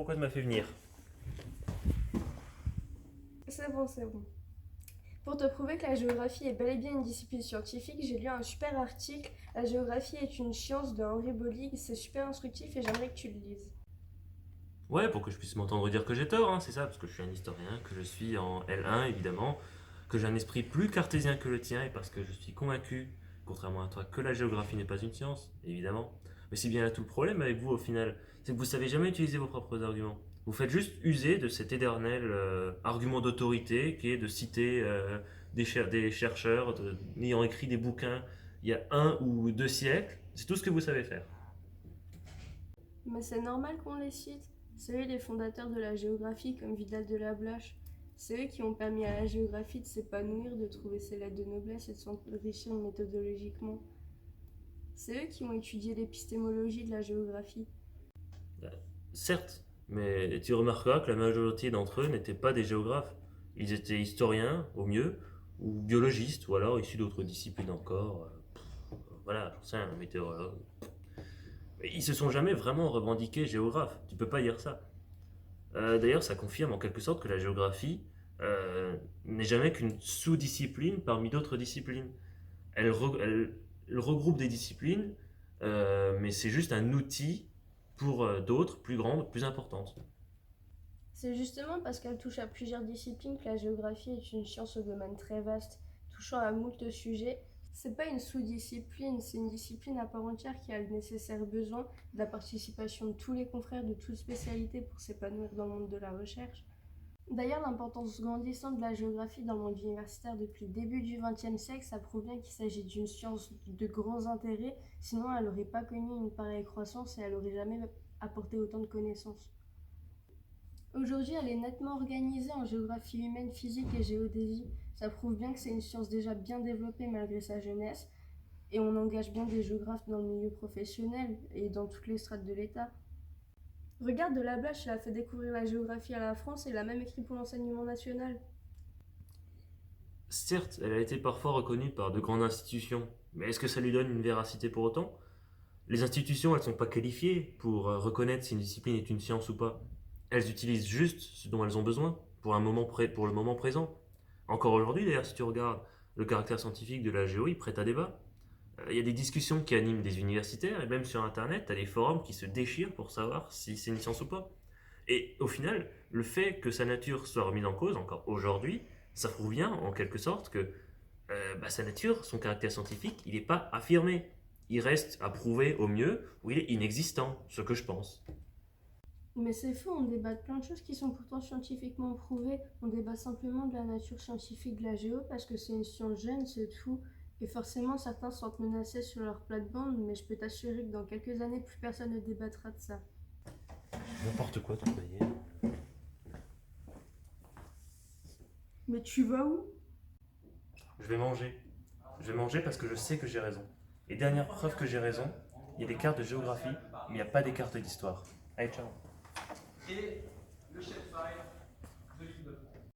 pourquoi tu m'as fait venir? C'est bon, c'est bon. Pour te prouver que la géographie est bel et bien une discipline scientifique, j'ai lu un super article. La géographie est une science de Henri Bollig. C'est super instructif et j'aimerais que tu le lises. Ouais, pour que je puisse m'entendre dire que j'ai tort, hein, c'est ça, parce que je suis un historien, que je suis en L1 évidemment, que j'ai un esprit plus cartésien que le tien, et parce que je suis convaincu, contrairement à toi, que la géographie n'est pas une science, évidemment. Mais c'est bien là tout le problème avec vous au final, c'est que vous savez jamais utiliser vos propres arguments. Vous faites juste user de cet éternel argument d'autorité qui est de citer des chercheurs ayant écrit des bouquins il y a 1 ou 2 siècles. C'est tout ce que vous savez faire. Mais c'est normal qu'on les cite. C'est eux les fondateurs de la géographie, comme Vidal de la Blache. C'est eux qui ont permis à la géographie de s'épanouir, de trouver ses lettres de noblesse et de s'enrichir méthodologiquement. C'est eux qui ont étudié l'épistémologie de la géographie. Certes, mais tu remarqueras que la majorité d'entre eux n'étaient pas des géographes. Ils étaient historiens, au mieux, ou biologistes, ou alors issus d'autres disciplines encore. Voilà, j'en sais, un météorologue. Mais ils se sont jamais vraiment revendiqués géographes. Tu peux pas dire ça. D'ailleurs, ça confirme en quelque sorte que la géographie n'est jamais qu'une sous-discipline parmi d'autres disciplines. Elle regroupe des disciplines, mais c'est juste un outil pour d'autres, plus grandes, plus importantes. C'est justement parce qu'elle touche à plusieurs disciplines que la géographie est une science au domaine très vaste, touchant à moult sujets. C'est pas une sous-discipline, c'est une discipline à part entière qui a le nécessaire besoin de la participation de tous les confrères de toutes spécialités pour s'épanouir dans le monde de la recherche. D'ailleurs, l'importance grandissante de la géographie dans le monde universitaire depuis le début du XXe siècle, ça prouve bien qu'il s'agit d'une science de grands intérêts, sinon elle n'aurait pas connu une pareille croissance et elle n'aurait jamais apporté autant de connaissances. Aujourd'hui, elle est nettement organisée en géographie humaine, physique et géodésie. Ça prouve bien que c'est une science déjà bien développée malgré sa jeunesse, et on engage bien des géographes dans le milieu professionnel et dans toutes les strates de l'État. Regarde de la Blache, elle a fait découvrir la géographie à la France et l'a même écrit pour l'enseignement national. Certes, elle a été parfois reconnue par de grandes institutions, mais est-ce que ça lui donne une véracité pour autant? Les institutions, elles ne sont pas qualifiées pour reconnaître si une discipline est une science ou pas. Elles utilisent juste ce dont elles ont besoin pour le moment présent. Encore aujourd'hui, d'ailleurs, si tu regardes le caractère scientifique de la géo, il prête à débat. Il y a des discussions qui animent des universitaires, et même sur Internet, tu as des forums qui se déchirent pour savoir si c'est une science ou pas. Et au final, le fait que sa nature soit remise en cause, encore aujourd'hui, ça prouve bien, en quelque sorte, que sa nature, son caractère scientifique, il n'est pas affirmé. Il reste à prouver au mieux, ou il est inexistant, ce que je pense. Mais c'est faux, on débat de plein de choses qui sont pourtant scientifiquement prouvées. On débat simplement de la nature scientifique de la géo parce que c'est une science jeune, c'est tout. Et forcément, certains se sentent menacés sur leur plate-bande, mais je peux t'assurer que dans quelques années, plus personne ne débattra de ça. N'importe quoi, toute manière. Mais tu vas où? Je vais manger. Je vais manger parce que je sais que j'ai raison. Et dernière preuve que j'ai raison, il y a des cartes de géographie, mais il n'y a pas des cartes d'histoire. Allez, ciao. Et le chef file